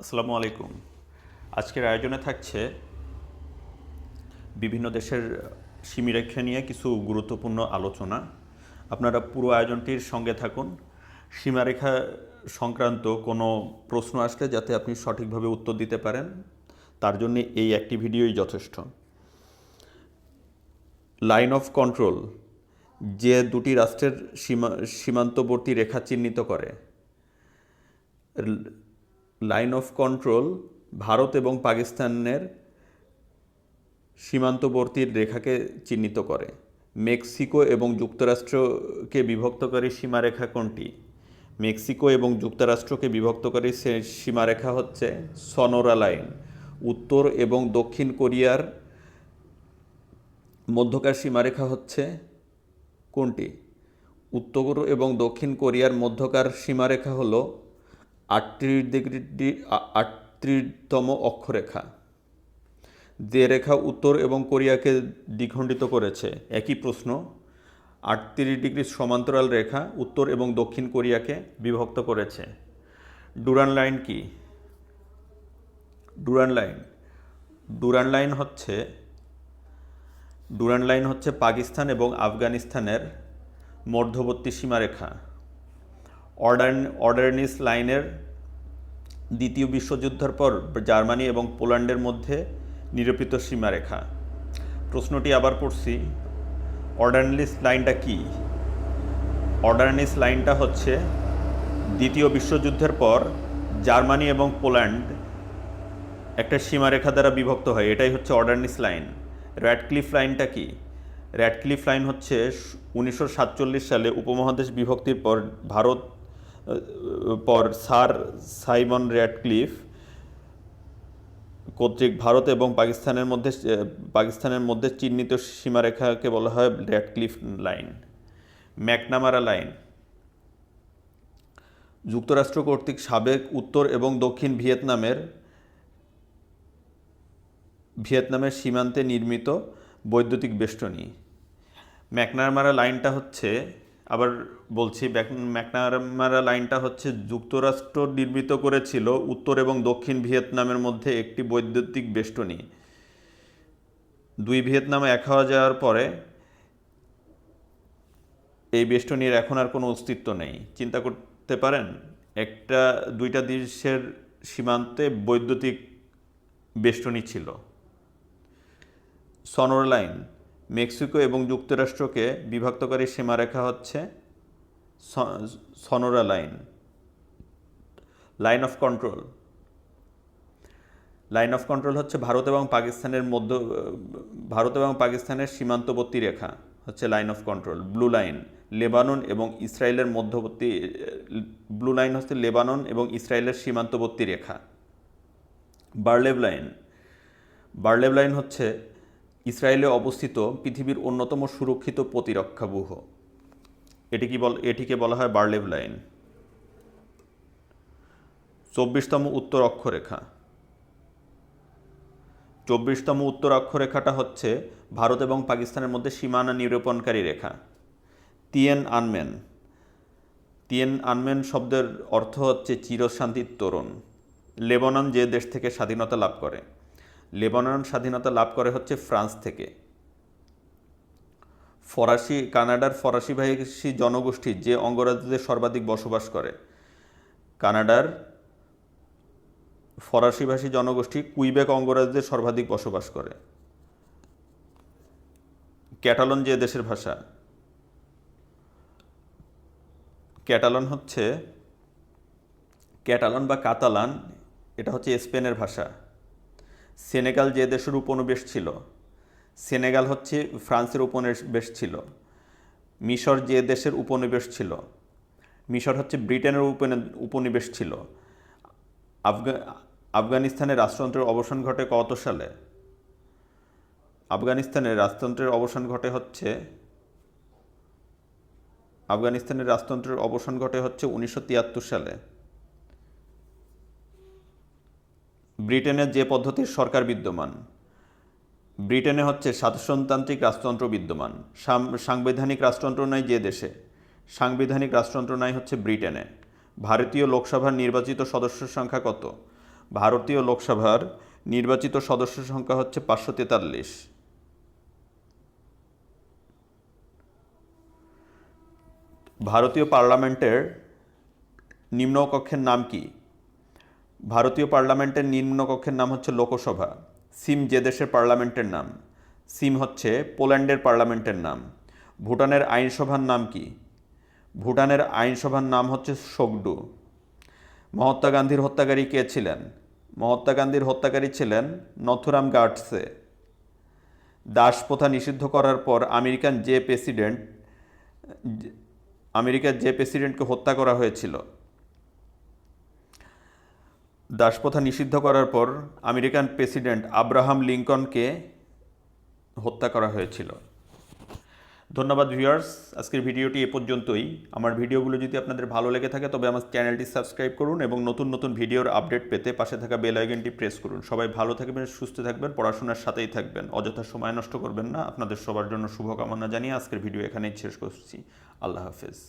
আসসালামু আলাইকুম। আজকের আয়োজনে থাকছে বিভিন্ন দেশের সীমারেখা নিয়ে কিছু গুরুত্বপূর্ণ আলোচনা। আপনারা পুরো আয়োজনটির সঙ্গে থাকুন। সীমারেখা সংক্রান্ত কোনো প্রশ্ন আসলে যাতে আপনি সঠিকভাবে উত্তর দিতে পারেন, তার জন্য এই একটি ভিডিওই যথেষ্ট। লাইন অফ কন্ট্রোল যে দুটি রাষ্ট্রের সীমান্তবর্তী রেখা চিহ্নিত করে। লাইন অফ কন্ট্রোল ভারত এবং পাকিস্তানের সীমান্তবর্তী রেখাকে চিহ্নিত করে। মেক্সিকো এবং যুক্তরাষ্ট্রকে বিভক্তকারী সীমারেখা কোনটি? মেক্সিকো এবং যুক্তরাষ্ট্রকে বিভক্তকারী সীমারেখা হচ্ছে সনোরা লাইন। উত্তর এবং দক্ষিণ কোরিয়ার মধ্যকার সীমারেখা হচ্ছে কোনটি? উত্তর এবং দক্ষিণ কোরিয়ার মধ্যকার সীমারেখা হল 38তম অক্ষরেখা। যে রেখা উত্তর এবং কোরিয়াকে দ্বিখণ্ডিত করেছে, একই প্রশ্ন। 38 ডিগ্রি সমান্তরাল রেখা উত্তর এবং দক্ষিণ কোরিয়াকে বিভক্ত করেছে। ডুরান্ড লাইন কি? ডুরান্ড লাইন হচ্ছে পাকিস্তান এবং আফগানিস্তানের মধ্যবর্তী সীমারেখা। অর্ডারনিস লাইনের দ্বিতীয় বিশ্বযুদ্ধের পর জার্মানি এবং পোল্যান্ডের মধ্যে নিরূপিত সীমারেখা। প্রশ্নটি আবার পড়ছি, অর্ডারনিস লাইনটা কি? অর্ডারনিস লাইনটা হচ্ছে দ্বিতীয় বিশ্বযুদ্ধের পর জার্মানি এবং পোল্যান্ড একটা সীমারেখা দ্বারা বিভক্ত হয়, এটাই হচ্ছে অর্ডারনিস লাইন। র্যাডক্লিফ লাইনটা কি? র্যাডক্লিফ লাইন হচ্ছে 1947 সালে উপমহাদেশ বিভক্তির পর স্যার সাইমন র্যাডক্লিফ কর্তৃক ভারত এবং পাকিস্তানের মধ্যে চিহ্নিত সীমারেখাকে বলা হয় র্যাডক্লিফ লাইন। ম্যাকনামারা লাইন যুক্তরাষ্ট্র কর্তৃক সাবেক উত্তর এবং দক্ষিণ ভিয়েতনামের সীমান্তে নির্মিত বৈদ্যুতিক বেষ্টনী। ম্যাকনামারা লাইনটা হচ্ছে, আবার বলছি, ম্যাকনামারা লাইনটা হচ্ছে যুক্তরাষ্ট্র নির্মিত করেছিল উত্তর এবং দক্ষিণ ভিয়েতনামের মধ্যে একটি বৈদ্যুতিক বেষ্টনী। দুই ভিয়েতনাম এক হওয়া যাওয়ার পরে এই বেষ্টনীর এখন আর কোনো অস্তিত্ব নেই। চিন্তা করতে পারেন, দুইটা দেশের সীমান্তে বৈদ্যুতিক বেষ্টনী ছিল। সনোরা লাইন মেক্সিকো এবং যুক্তরাষ্ট্রকে বিভক্তকারী সীমারেখা হচ্ছে Sonora line. Line of control হচ্ছে ভারত এবং পাকিস্তানের সীমান্তবর্তী রেখা হচ্ছে line of control. Blue line হচ্ছে লেবানন এবং ইসরায়েলের সীমান্তবর্তী রেখা। বার্লেভ লাইন হচ্ছে ইসরায়েলে অবস্থিত পৃথিবীর অন্যতম সুরক্ষিত প্রতিরক্ষা ব্যূহ। এটিকে বলা হয় বার্লেভ লাইন। 24তম উত্তর অক্ষরেখা। 24তম উত্তর অক্ষরেখাটা হচ্ছে ভারত এবং পাকিস্তানের মধ্যে সীমানা নিরূপণকারী রেখা। তিয়েন আনমেন শব্দের অর্থ হচ্ছে চিরশান্তির তোরণ। লেবানন যে দেশ থেকে স্বাধীনতা লাভ করে? লেবানন স্বাধীনতা লাভ করে হচ্ছে ফ্রান্স থেকে। কানাডার ফরাসি ভাষী জনগোষ্ঠী যে অঙ্গরাজ্যে সর্বাধিক বসবাস করে? কানাডার ফরাসি ভাষী জনগোষ্ঠী কুইবেক অঙ্গরাজ্যে সর্বাধিক বসবাস করে। ক্যাটালন যে দেশের ভাষা? ক্যাটালন বা কাতালান এটা হচ্ছে স্পেনের ভাষা। সেনেগাল যে দেশের উপনিবেশ ছিল? সেনেগাল হচ্ছে ফ্রান্সের উপনিবেশ ছিল। মিশর যে দেশের উপনিবেশ ছিল? মিশর হচ্ছে ব্রিটেনের উপনিবেশ ছিল। আফগানিস্তানের রাজতন্ত্রের অবসান ঘটে কত সালে? আফগানিস্তানের রাজতন্ত্রের অবসান ঘটে হচ্ছে 1973 সালে। ব্রিটেনের যে পদ্ধতির সরকার বিদ্যমান? ব্রিটেনে হচ্ছে শাসনতান্ত্রিক রাজতন্ত্র বিদ্যমান। সাংবিধানিক রাজতন্ত্র নাই যে দেশে? সাংবিধানিক রাজতন্ত্র নাই হচ্ছে ব্রিটেনে। ভারতীয় লোকসভার নির্বাচিত সদস্যের সংখ্যা কত? ভারতীয় লোকসভার নির্বাচিত সদস্য সংখ্যা হচ্ছে 543। ভারতীয় পার্লামেন্টের নিম্নকক্ষের নাম কি? ভারতীয় পার্লামেন্টের নিম্নকক্ষের নাম হচ্ছে লোকসভা। সিম যে দেশের পার্লামেন্টের নাম? সিম হচ্ছে পোল্যান্ডের পার্লামেন্টের নাম। ভুটানের আইনসভার নাম কি? ভুটানের আইনসভার নাম হচ্ছে সোগডু। মহাত্মা গান্ধীর হত্যাকারী কে ছিলেন? মহাত্মা গান্ধীর হত্যাকারী ছিলেন নথুরাম গাডসে। দাসপ্রথা নিষিদ্ধ করার পর আমেরিকার যে প্রেসিডেন্টকে হত্যা করা হয়েছিল? দাসপ্রথা নিষিদ্ধ করার পর আমেরিকান প্রেসিডেন্ট আব্রাহাম লিঙ্কনকে হত্যা করা হয়েছিল। ধন্যবাদ ভিউয়ার্স, আজকের ভিডিওটি এ পর্যন্তই। আমার ভিডিওগুলো যদি আপনাদের ভালো লেগে থাকে তবে আমার চ্যানেলটি সাবস্ক্রাইব করুন এবং নতুন নতুন ভিডিওর আপডেট পেতে পাশে থাকা বেল আইকনটি প্রেস করুন। সবাই ভালো থাকবেন, সুস্থ থাকবেন, পড়াশোনার সাথেই থাকবেন, অযথা সময় নষ্ট করবেন না। আপনাদের সবার জন্য শুভকামনা জানিয়ে আজকের ভিডিও এখানেই শেষ করছি। আল্লাহ হাফেজ।